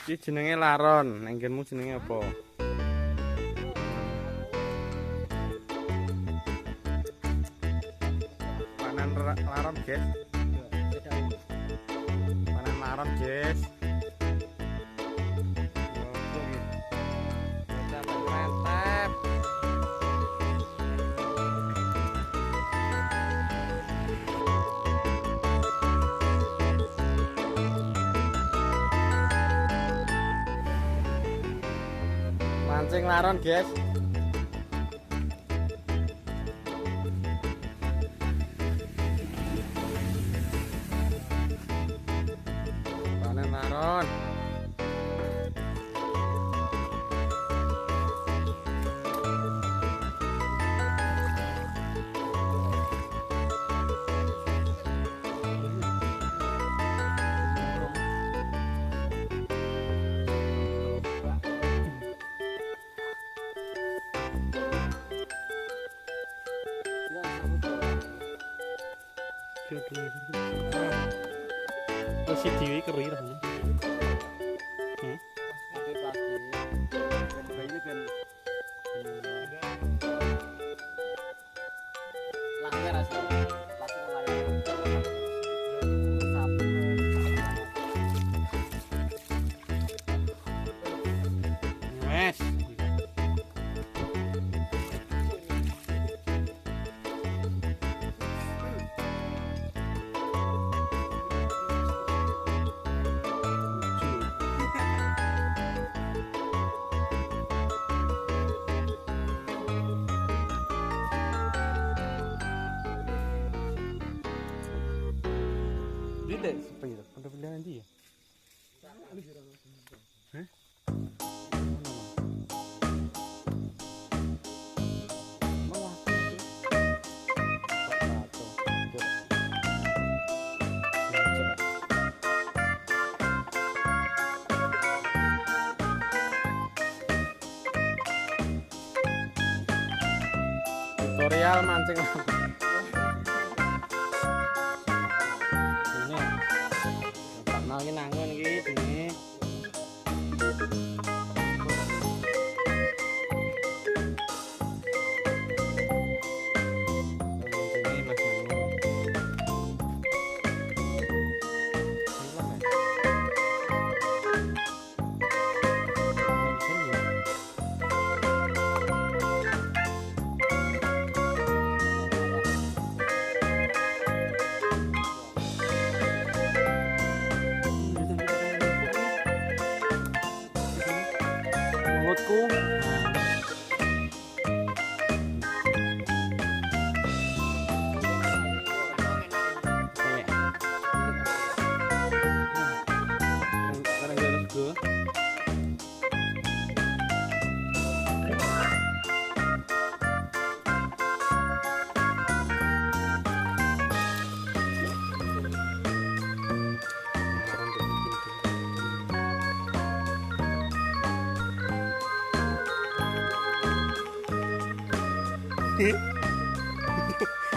Iki jenenge Laron, nang nggenmu jenenge apa? Panen laron, guys. Panen laron, guys. Mancing laron, guys. Panen laron. Terus si Dewi keri rasanya. Mes. Tidak, apa itu? Udah pindah nanti ya? Hah? Tutorial mancing laron. Ini nangun iki dene. Mulutku.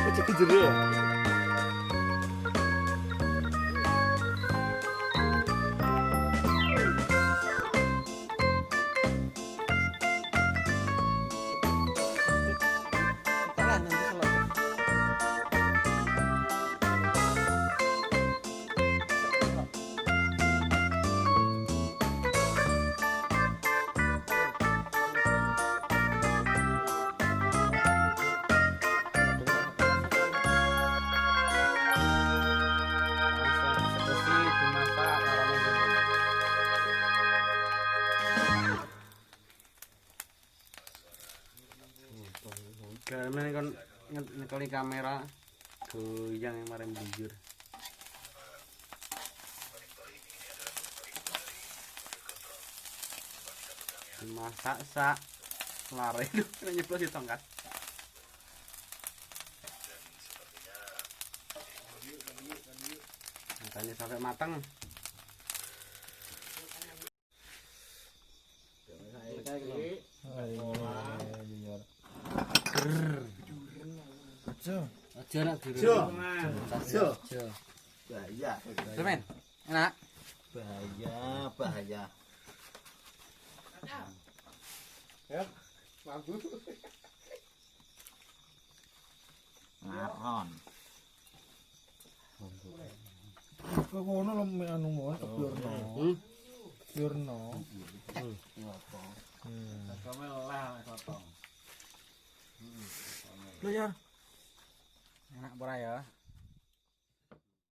Macam jero. Karena kan ngekali kamera goyang yang marem bujur. Masak sak lari itu kena nyeblos di tongkat. Matanya sampai matang. Aja nak dulu. Aja. Ya iya. Semen. Enak. bahaya. Ya, lampu. Laron. Kok ngono lho anu mon kebiurno. Biurno. Kamel lah potong. Lho ya. Enak ora ya?